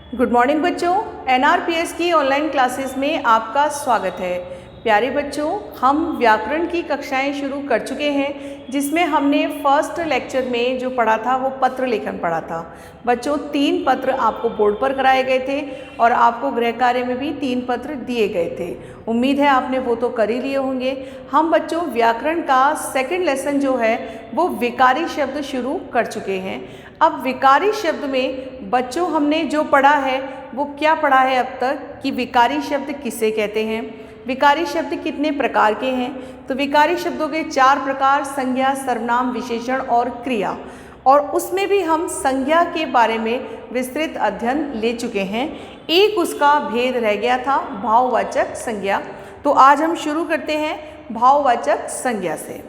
Good morning बच्चों, एनआरपीएस की online classes में आपका स्वागत है। प्यारे बच्चों, हम व्याकरण की कक्षाएं शुरू कर चुके हैं, जिसमें हमने फर्स्ट लेक्चर में जो पढ़ा था वो पत्र लेखन पढ़ा था। बच्चों, 3 पत्र आपको बोर्ड पर कराए गए थे और आपको गृह कार्य में भी 3 पत्र दिए गए थे। उम्मीद है आपने वो तो कर ही लिए होंगे। हम बच्चों व्याकरण का सेकंड लेसन जो है वो विकारी शब्द शुरू कर चुके हैं। अब विकारी शब्द में बच्चों हमने जो पढ़ा है वो क्या पढ़ा है अब तक कि विकारी शब्द किसे कहते हैं, विकारी शब्द कितने प्रकार के हैं। तो विकारी शब्दों के 4 प्रकार, संज्ञा, सर्वनाम, विशेषण और क्रिया। और उसमें भी हम संज्ञा के बारे में विस्तृत अध्ययन ले चुके हैं। एक उसका भेद रह गया था, भाववाचक संज्ञा। तो आज हम शुरू करते हैं भाववाचक संज्ञा से।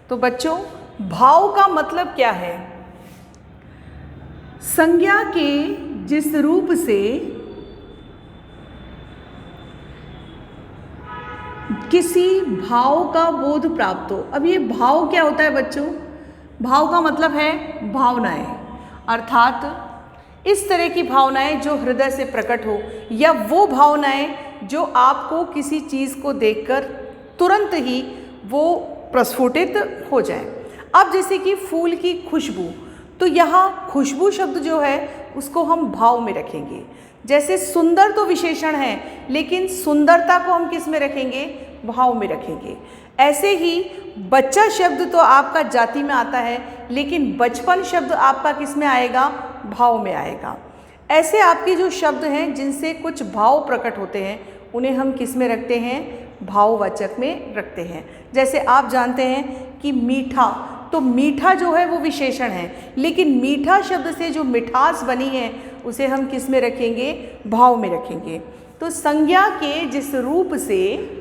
तो बच्चों, भाव का मतलब क्या है? संज्ञा के जिस रूप से किसी भाव का बोध प्राप्त हो। अब ये भाव क्या होता है बच्चों? भाव का मतलब है भावनाएं, अर्थात इस तरह की भावनाएं जो हृदय से प्रकट हो, या वो भावनाएं जो आपको किसी चीज़ को देखकर तुरंत ही वो प्रस्फुटित हो जाए। अब जैसे कि फूल की खुशबू, तो यहाँ खुशबू शब्द जो है उसको हम भाव में रखेंगे। जैसे सुंदर तो विशेषण है, लेकिन सुंदरता को हम किस में रखेंगे? भाव में रखेंगे। ऐसे ही बच्चा शब्द तो आपका जाति में आता है, लेकिन बचपन शब्द आपका किस में आएगा? भाव में आएगा। ऐसे आपके जो शब्द हैं जिनसे कुछ भाव प्रकट होते हैं, उन्हें हम किस में रखते हैं? भाववाचक में रखते हैं। जैसे आप जानते हैं कि मीठा, तो मीठा जो है वो विशेषण है, लेकिन मीठा शब्द से जो मिठास बनी है उसे हम किस में रखेंगे? भाव में रखेंगे। तो संज्ञा के जिस रूप से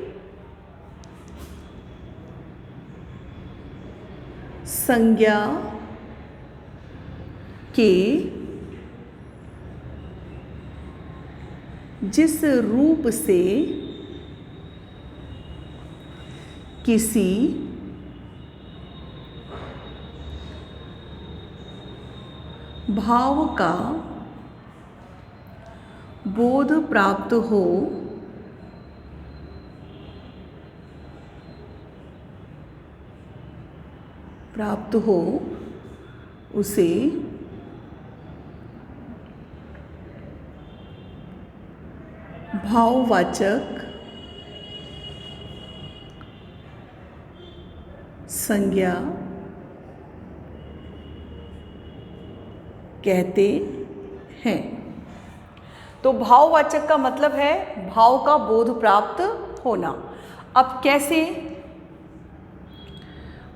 संज्ञा के जिस रूप से किसी भाव का बोध प्राप्त हो उसे भाववाचक संज्ञा कहते हैं। तो भाववाचक का मतलब है भाव का बोध प्राप्त होना। अब कैसे?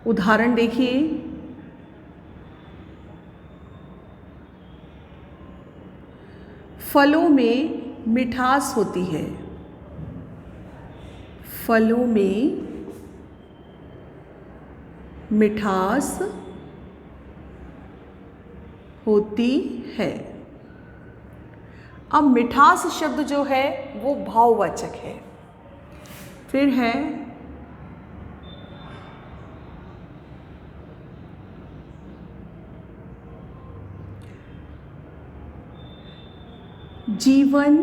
उदाहरण देखिए। फलों में मिठास होती है। फलों में मिठास होती है। अब मिठास शब्द जो है वो भाववाचक है। फिर है जीवन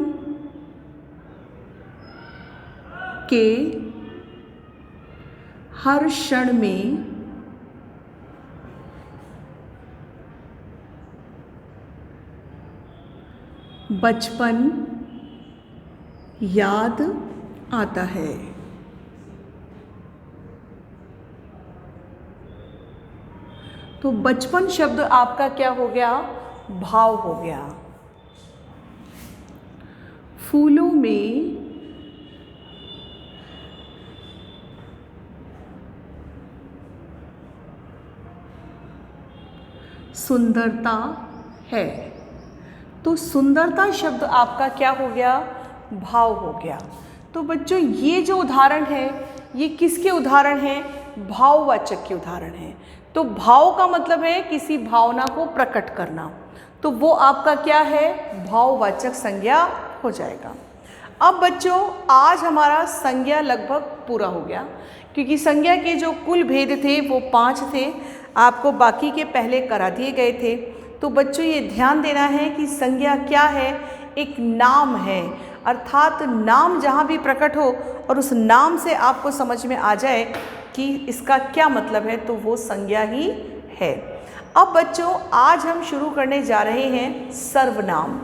के हर क्षण में बचपन याद आता है। तो बचपन शब्द आपका क्या हो गया? भाव हो गया। फूलों में सुंदरता है। तो सुंदरता शब्द आपका क्या हो गया? भाव हो गया। तो बच्चों, ये जो उदाहरण है ये किसके उदाहरण हैं? भाववाचक के उदाहरण हैं। तो भाव का मतलब है किसी भावना को प्रकट करना, तो वो आपका क्या है? भाववाचक संज्ञा हो जाएगा। अब बच्चों, आज हमारा संज्ञा लगभग पूरा हो गया, क्योंकि संज्ञा के जो कुल भेद थे वो 5 थे, आपको बाकी के पहले करा दिए गए थे। तो बच्चों ये ध्यान देना है कि संज्ञा क्या है, एक नाम है, अर्थात नाम जहाँ भी प्रकट हो और उस नाम से आपको समझ में आ जाए कि इसका क्या मतलब है, तो वो संज्ञा ही है। अब बच्चों आज हम शुरू करने जा रहे हैं सर्वनाम।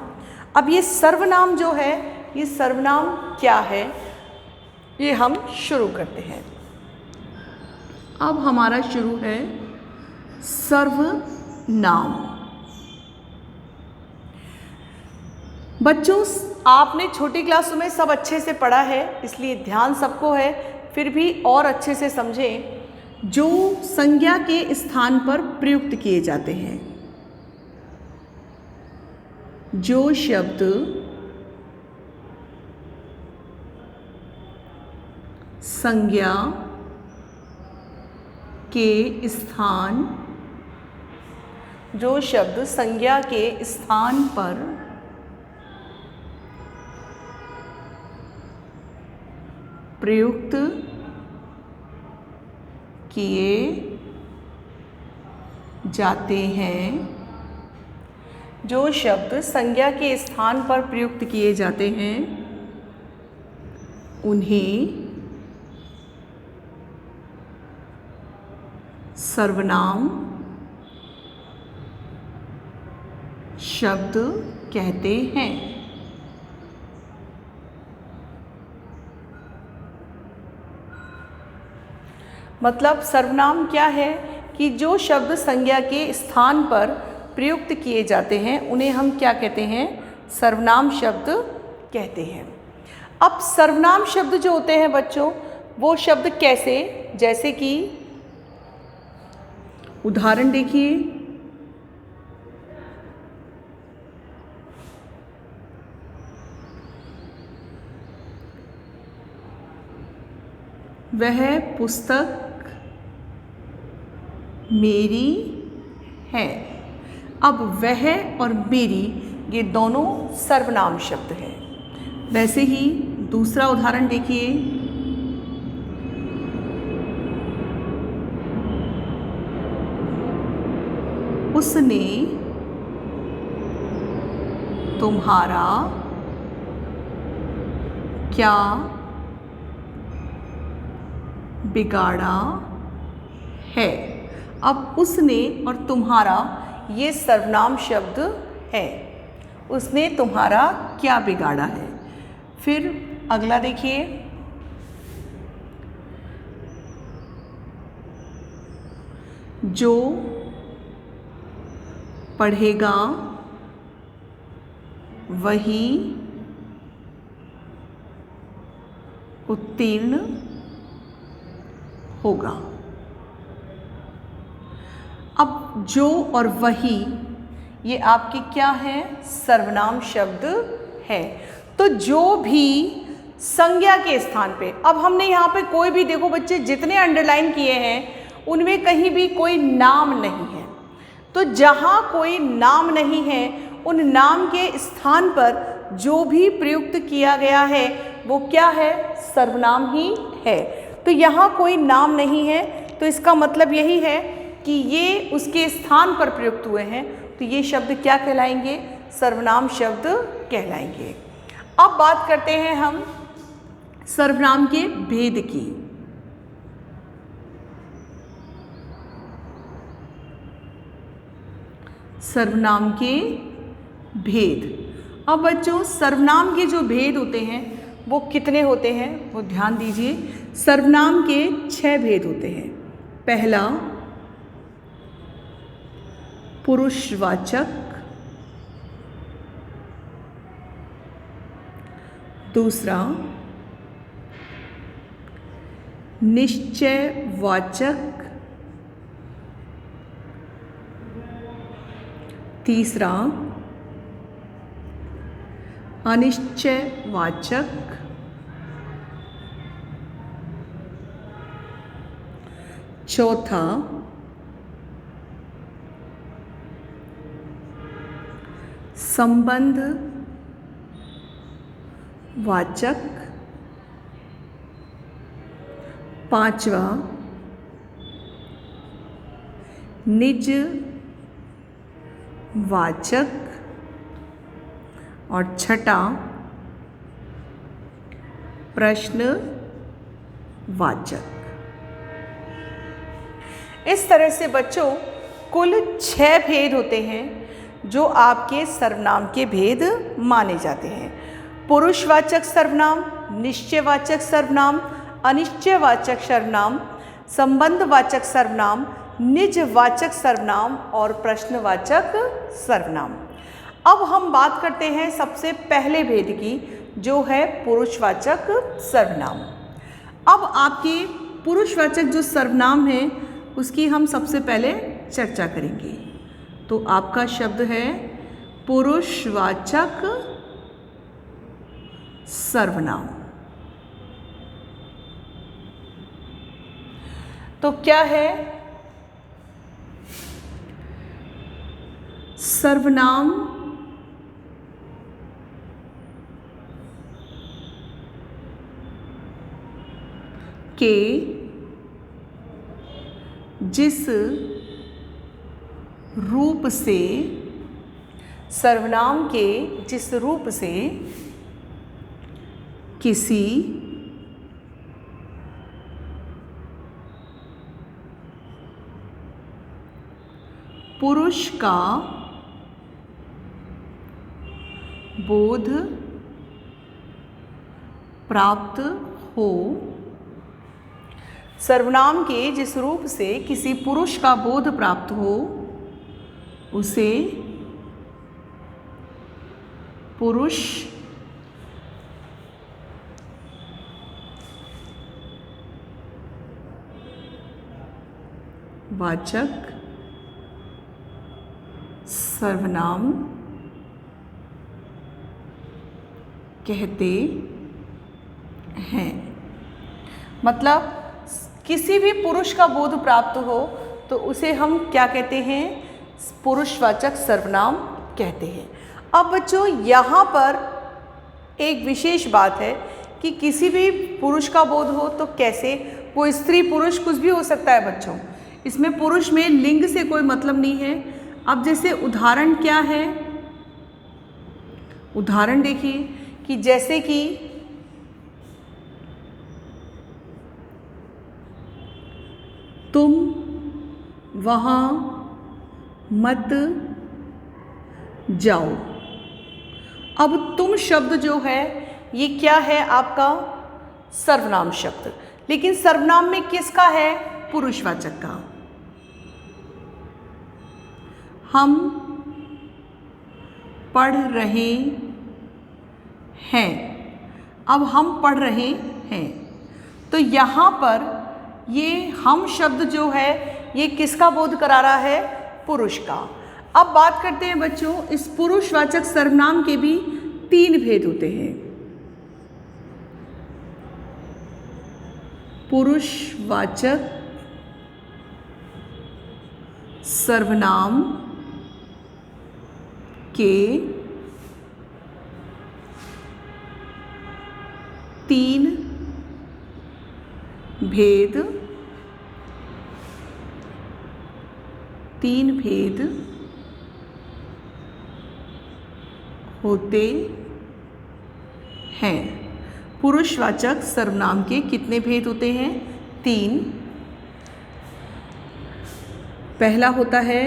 अब ये सर्वनाम जो है, ये सर्वनाम क्या है, ये हम शुरू करते हैं। अब हमारा शुरू है सर्वनाम। बच्चों आपने छोटी क्लासों में सब अच्छे से पढ़ा है, इसलिए ध्यान सबको है, फिर भी और अच्छे से समझें। जो संज्ञा के स्थान पर प्रयुक्त किए जाते हैं, जो शब्द संज्ञा के स्थान, जो शब्द संज्ञा के स्थान पर प्रयुक्त किए जाते हैं, जो शब्द संज्ञा के स्थान पर प्रयुक्त किए जाते हैं, उन्हें सर्वनाम शब्द कहते हैं। मतलब सर्वनाम क्या है कि जो शब्द संज्ञा के स्थान पर प्रयुक्त किए जाते हैं, उन्हें हम क्या कहते हैं, सर्वनाम शब्द कहते हैं। अब सर्वनाम शब्द जो होते हैं बच्चों, वो शब्द कैसे, जैसे कि उदाहरण देखिए, वह पुस्तक मेरी है। अब वह और मेरी ये दोनों सर्वनाम शब्द हैं। वैसे ही दूसरा उदाहरण देखिए, उसने तुम्हारा क्या बिगाड़ा है। अब उसने और तुम्हारा ये सर्वनाम शब्द है। उसने तुम्हारा क्या बिगाड़ा है। फिर अगला देखिए, जो पढ़ेगा वही उत्तीर्ण होगा। अब जो और वही ये आपके क्या है, सर्वनाम शब्द है। तो जो भी संज्ञा के स्थान पे, अब हमने यहाँ पे कोई भी, देखो बच्चे जितने अंडरलाइन किए हैं उनमें कहीं भी कोई नाम नहीं है। तो जहाँ कोई नाम नहीं है, उन नाम के स्थान पर जो भी प्रयुक्त किया गया है वो क्या है, सर्वनाम ही है। तो यहाँ कोई नाम नहीं है, तो इसका मतलब यही है कि ये उसके स्थान पर प्रयुक्त हुए हैं, तो ये शब्द क्या कहलाएंगे, सर्वनाम शब्द कहलाएंगे। अब बात करते हैं हम सर्वनाम के भेद की। सर्वनाम के भेद। अब बच्चों सर्वनाम के जो भेद होते हैं वो कितने होते हैं, वो ध्यान दीजिए। सर्वनाम के 6 भेद होते हैं। पहला पुरुषवाचक, दूसरा निश्चयवाचक, तीसरा अनिश्चयवाचक, चौथा संबंध वाचक, पांचवा निज वाचक और छठा प्रश्नवाचक। इस तरह से बच्चों कुल 6 भेद होते हैं जो आपके सर्वनाम के भेद माने जाते हैं। पुरुषवाचक सर्वनाम, निश्चयवाचक सर्वनाम, अनिश्चयवाचक सर्वनाम, संबंधवाचक सर्वनाम, निजवाचक सर्वनाम और प्रश्नवाचक सर्वनाम। अब हम बात करते हैं सबसे पहले भेद की, जो है पुरुषवाचक सर्वनाम। अब आपके पुरुषवाचक जो सर्वनाम है उसकी हम सबसे पहले चर्चा करेंगे। तो आपका शब्द है पुरुषवाचक सर्वनाम। तो क्या है? सर्वनाम के जिस रूप से, सर्वनाम के जिस रूप से किसी पुरुष का बोध प्राप्त हो, सर्वनाम के जिस रूप से किसी पुरुष का बोध प्राप्त हो उसे पुरुष वाचक सर्वनाम कहते हैं। मतलब किसी भी पुरुष का बोध प्राप्त हो तो उसे हम क्या कहते हैं? पुरुषवाचक सर्वनाम कहते हैं। अब बच्चों यहाँ पर एक विशेष बात है कि किसी भी पुरुष का बोध हो तो कैसे, वो स्त्री पुरुष कुछ भी हो सकता है बच्चों, इसमें पुरुष में लिंग से कोई मतलब नहीं है। अब जैसे उदाहरण क्या है? उदाहरण देखिए कि जैसे कि तुम वहाँ मत जाओ। अब तुम शब्द जो है ये क्या है? आपका सर्वनाम शब्द, लेकिन सर्वनाम में किसका है? पुरुषवाचक का। हम पढ़ रहे हैं। अब हम पढ़ रहे हैं तो यहाँ पर ये हम शब्द जो है ये किसका बोध करा रहा है? पुरुष का। अब बात करते हैं बच्चों, इस पुरुषवाचक सर्वनाम के भी 3 भेद होते हैं। पुरुषवाचक सर्वनाम के 3 भेद होते हैं। पुरुषवाचक सर्वनाम के कितने भेद होते हैं? 3। पहला होता है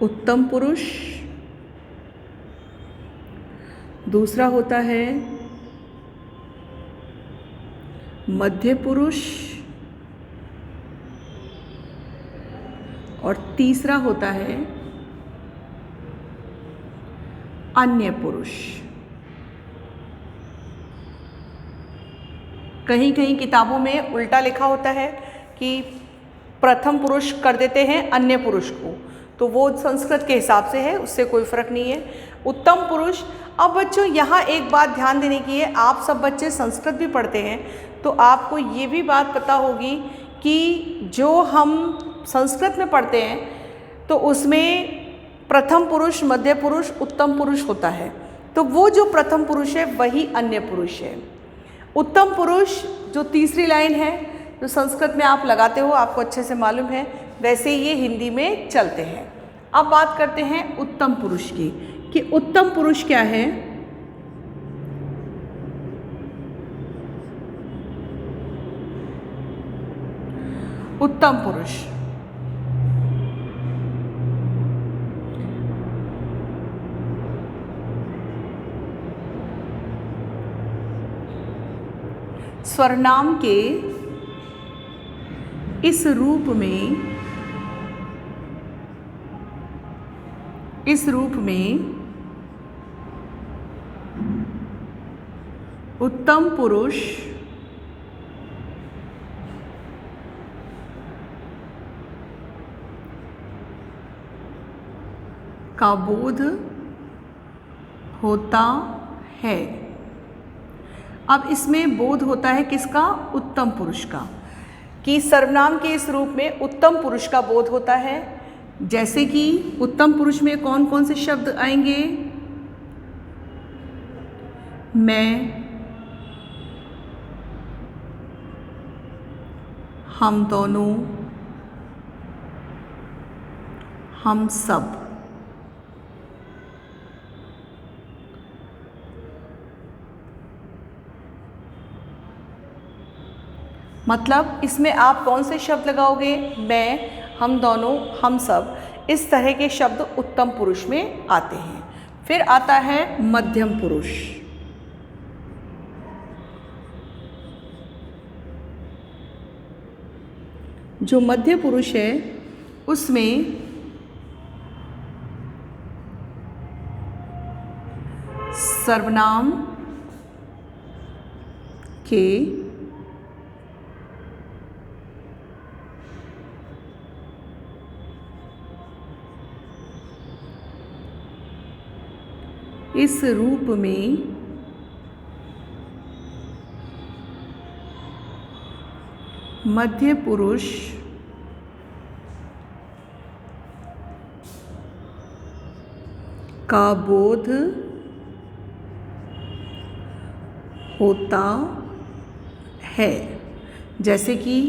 उत्तम पुरुष, दूसरा होता है मध्य पुरुष और तीसरा होता है अन्य पुरुष। कहीं कहीं किताबों में उल्टा लिखा होता है कि प्रथम पुरुष कर देते हैं अन्य पुरुष को, तो वो संस्कृत के हिसाब से है, उससे कोई फर्क नहीं है। उत्तम पुरुष। अब बच्चों यहाँ एक बात ध्यान देने की है, आप सब बच्चे संस्कृत भी पढ़ते हैं तो आपको ये भी बात पता होगी कि जो हम संस्कृत में पढ़ते हैं तो उसमें प्रथम पुरुष, मध्य पुरुष, उत्तम पुरुष होता है। तो वो जो प्रथम पुरुष है वही अन्य पुरुष है। उत्तम पुरुष जो तीसरी लाइन है जो संस्कृत में आप लगाते हो, आपको अच्छे से मालूम है, वैसे ये हिंदी में चलते हैं। अब बात करते हैं उत्तम पुरुष की, कि उत्तम पुरुष क्या है। उत्तम पुरुष सर्वनाम के इस रूप में उत्तम पुरुष का बोध होता है। अब इसमें बोध होता है किसका? उत्तम पुरुष का, कि सर्वनाम के इस रूप में उत्तम पुरुष का बोध होता है। जैसे कि उत्तम पुरुष में कौन कौन से शब्द आएंगे? मैं, हम दोनों, हम सब। मतलब इसमें आप कौन से शब्द लगाओगे? मैं, हम दोनों, हम सब। इस तरह के शब्द उत्तम पुरुष में आते हैं। फिर आता है मध्यम पुरुष। जो मध्य पुरुष है उसमें सर्वनाम के इस रूप में मध्य पुरुष का बोध होता है। जैसे कि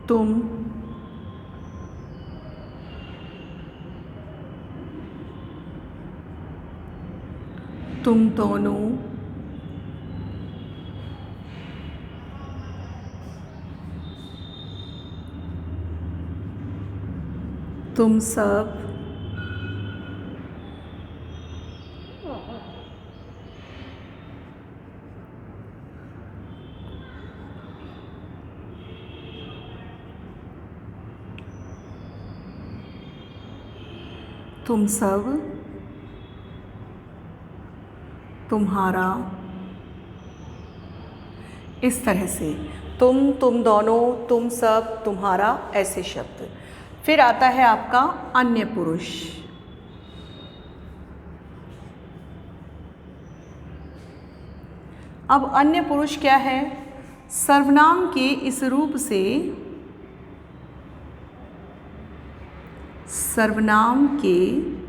तुम, तुम दोनों, तुम सब, तुम सब, तुम्हारा। इस तरह से तुम, तुम दोनों, तुम सब, तुम्हारा, ऐसे शब्द। फिर आता है आपका अन्य पुरुष। अब अन्य पुरुष क्या है? सर्वनाम के इस रूप से, सर्वनाम के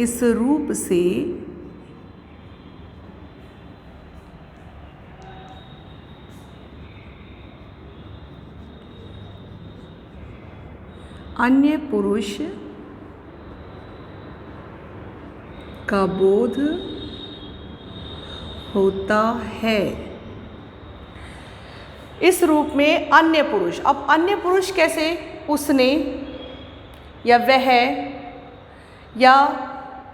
इस रूप से अन्य पुरुष का बोध होता है। इस रूप में अन्य पुरुष। अब अन्य पुरुष कैसे? उसने या वह या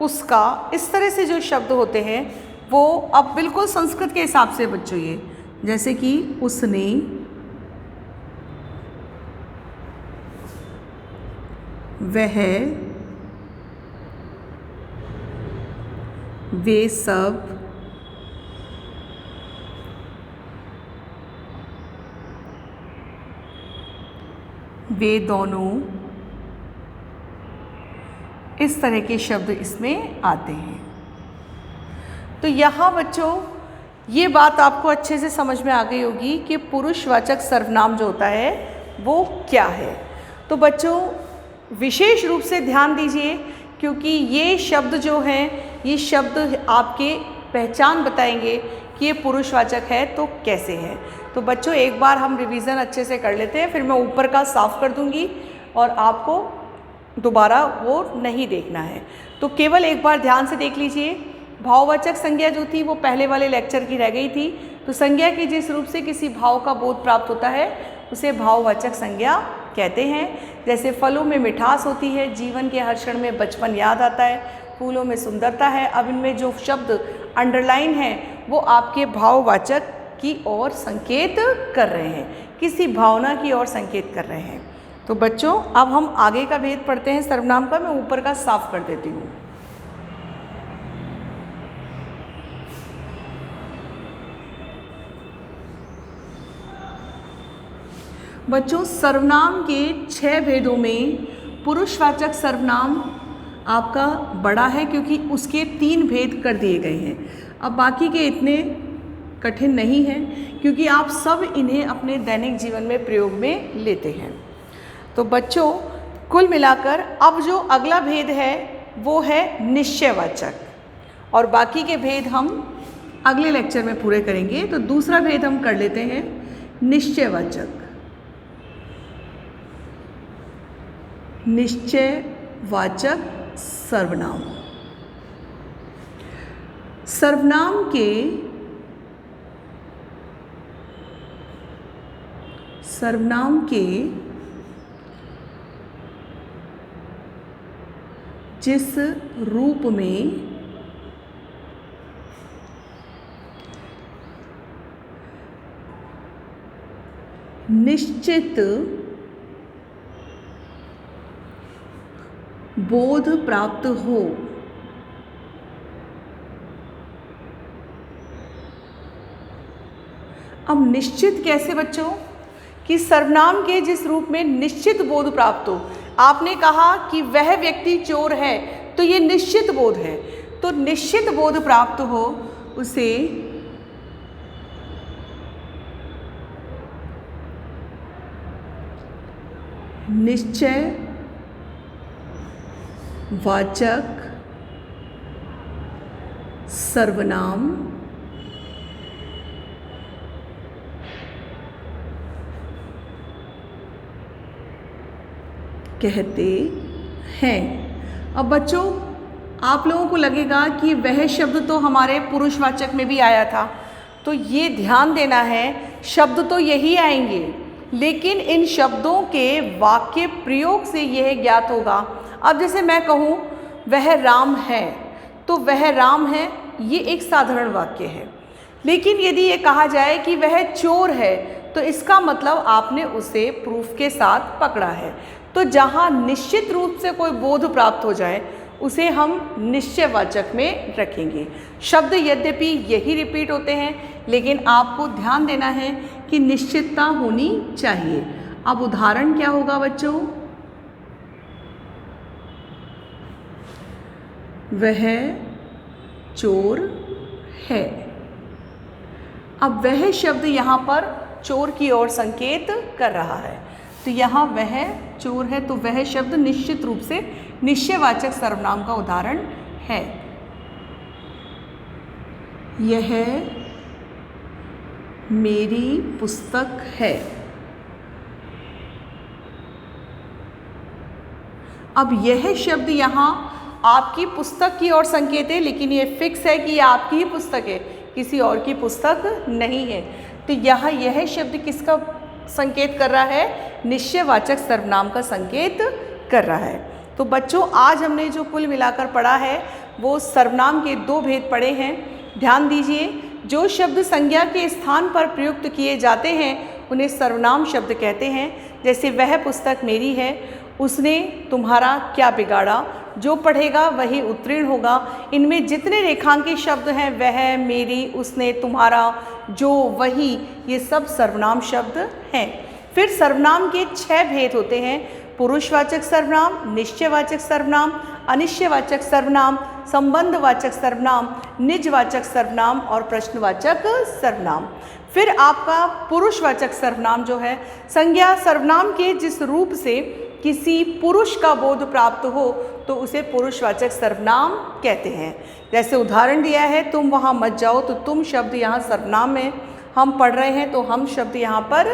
उसका, इस तरह से जो शब्द होते हैं वो अब बिल्कुल संस्कृत के हिसाब से बच्चों ये, जैसे कि उसने, वह, वे सब, वे दोनों, इस तरह के शब्द इसमें आते हैं। तो यहाँ बच्चों ये बात आपको अच्छे से समझ में आ गई होगी कि पुरुषवाचक सर्वनाम जो होता है वो क्या है। तो बच्चों विशेष रूप से ध्यान दीजिए, क्योंकि ये शब्द जो हैं, ये शब्द आपके पहचान बताएंगे कि ये पुरुषवाचक है तो कैसे है। तो बच्चों एक बार हम रिवीजन अच्छे से कर लेते हैं, फिर मैं ऊपर का साफ कर दूंगी और आपको दोबारा वो नहीं देखना है। तो केवल एक बार ध्यान से देख लीजिए। भाववाचक संज्ञा जो थी वो पहले वाले लेक्चर की रह गई थी। तो संज्ञा की जिस रूप से किसी भाव का बोध प्राप्त होता है उसे भाववाचक संज्ञा कहते हैं। जैसे फलों में मिठास होती है, जीवन के हर क्षण में बचपन याद आता है, फूलों में सुंदरता है। अब इनमें जो शब्द अंडरलाइन है वो आपके भाववाचक की ओर संकेत कर रहे हैं, किसी भावना की ओर संकेत कर रहे हैं। तो बच्चों अब हम आगे का भेद पढ़ते हैं सर्वनाम का। मैं ऊपर का साफ कर देती हूँ। बच्चों सर्वनाम के 6 भेदों में पुरुषवाचक सर्वनाम आपका बड़ा है क्योंकि उसके 3 भेद कर दिए गए हैं। अब बाकी के इतने कठिन नहीं हैं क्योंकि आप सब इन्हें अपने दैनिक जीवन में प्रयोग में लेते हैं। तो बच्चों कुल मिलाकर अब जो अगला भेद है वो है निश्चयवाचक, और बाकी के भेद हम अगले लेक्चर में पूरे करेंगे। तो दूसरा भेद हम कर लेते हैं निश्चयवाचक। निश्चयवाचक सर्वनाम। सर्वनाम के जिस रूप में निश्चित बोध प्राप्त हो, अब निश्चित कैसे बच्चों कि सर्वनाम के जिस रूप में निश्चित बोध प्राप्त हो। आपने कहा कि वह व्यक्ति चोर है, तो ये निश्चित बोध है। तो निश्चित बोध प्राप्त हो उसे निश्चय वाचक सर्वनाम कहते हैं। अब बच्चों आप लोगों को लगेगा कि वह शब्द तो हमारे पुरुषवाचक में भी आया था, तो ये ध्यान देना है शब्द तो यही आएंगे, लेकिन इन शब्दों के वाक्य प्रयोग से यह ज्ञात होगा। अब जैसे मैं कहूँ वह राम है, तो वह राम है ये एक साधारण वाक्य है। लेकिन यदि ये कहा जाए कि वह चोर है, तो इसका मतलब आपने उसे प्रूफ के साथ पकड़ा है। तो जहाँ निश्चित रूप से कोई बोध प्राप्त हो जाए उसे हम निश्चयवाचक में रखेंगे। शब्द यद्यपि यही रिपीट होते हैं, लेकिन आपको ध्यान देना है कि निश्चितता होनी चाहिए। अब उदाहरण क्या होगा बच्चों? वह चोर है। अब वह शब्द यहाँ पर चोर की ओर संकेत कर रहा है, तो यहाँ वह चोर है, तो वह शब्द निश्चित रूप से निश्चयवाचक सर्वनाम का उदाहरण है। यह मेरी पुस्तक है। अब यह शब्द यहाँ आपकी पुस्तक की ओर संकेत है, लेकिन ये फिक्स है कि यह आपकी ही पुस्तक है, किसी और की पुस्तक नहीं है। तो यहाँ यह शब्द किसका संकेत कर रहा है? निश्चयवाचक सर्वनाम का संकेत कर रहा है। तो बच्चों आज हमने जो कुल मिलाकर पढ़ा है वो सर्वनाम के 2 भेद पढ़े हैं। ध्यान दीजिए, जो शब्द संज्ञा के स्थान पर प्रयुक्त किए जाते हैं उन्हें सर्वनाम शब्द कहते हैं। जैसे वह पुस्तक मेरी है, उसने तुम्हारा क्या बिगाड़ा, जो पढ़ेगा वही उत्तीर्ण होगा। इनमें जितने रेखांकित शब्द हैं वह, मेरी, उसने, तुम्हारा, जो, वही, ये सब सर्वनाम शब्द हैं। फिर सर्वनाम के 6 भेद होते हैं: पुरुषवाचक सर्वनाम, निश्चयवाचक सर्वनाम, अनिश्चयवाचक सर्वनाम, संबंधवाचक सर्वनाम, निजवाचक सर्वनाम और प्रश्नवाचक सर्वनाम। फिर आपका पुरुषवाचक सर्वनाम जो है, संज्ञा सर्वनाम के जिस रूप से किसी पुरुष का बोध प्राप्त हो तो उसे पुरुषवाचक सर्वनाम कहते हैं। जैसे उदाहरण दिया है, तुम वहाँ मत जाओ, तो तुम शब्द यहाँ सर्वनाम में हम पढ़ रहे हैं, तो हम शब्द यहाँ पर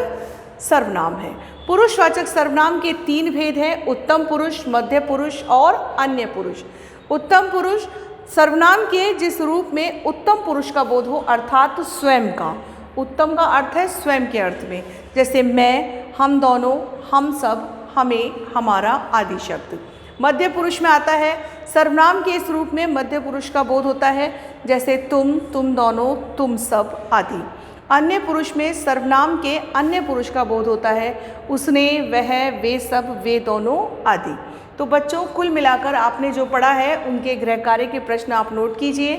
सर्वनाम है। पुरुषवाचक सर्वनाम के 3 भेद हैं, उत्तम पुरुष, मध्य पुरुष और अन्य पुरुष। उत्तम पुरुष सर्वनाम के जिस रूप में उत्तम पुरुष का बोध हो, अर्थात स्वयं का। उत्तम का अर्थ है स्वयं के अर्थ में, जैसे मैं, हम दोनों, हम सब, हमें, हमारा आदि शब्द। मध्य पुरुष में आता है सर्वनाम के इस रूप में मध्य पुरुष का बोध होता है, जैसे तुम, तुम दोनों, तुम सब आदि। अन्य पुरुष में सर्वनाम के अन्य पुरुष का बोध होता है, उसने, वह, वे सब, वे दोनों आदि। तो बच्चों, कुल मिलाकर आपने जो पढ़ा है उनके गृह कार्य के प्रश्न आप नोट कीजिए।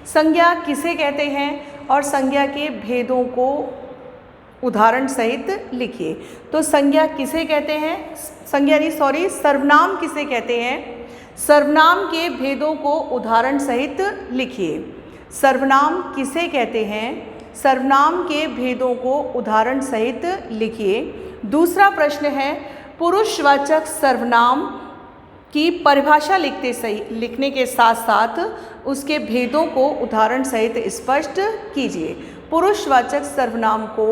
संज्ञा किसे कहते हैं और संज्ञा के भेदों को उदाहरण सहित लिखिए। तो संज्ञा किसे कहते हैं, सर्वनाम किसे कहते हैं, सर्वनाम के भेदों को उदाहरण सहित लिखिए। सर्वनाम किसे कहते हैं, सर्वनाम के भेदों को उदाहरण सहित लिखिए। दूसरा प्रश्न है, पुरुषवाचक सर्वनाम की परिभाषा लिखने के साथ साथ उसके भेदों को उदाहरण सहित स्पष्ट कीजिए। पुरुषवाचक सर्वनाम को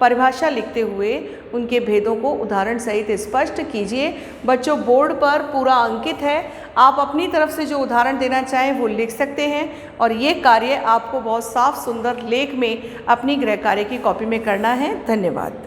परिभाषा लिखते हुए उनके भेदों को उदाहरण सहित स्पष्ट कीजिए। बच्चों, बोर्ड पर पूरा अंकित है, आप अपनी तरफ से जो उदाहरण देना चाहें वो लिख सकते हैं, और ये कार्य आपको बहुत साफ सुंदर लेख में अपनी गृह कार्य की कॉपी में करना है। धन्यवाद।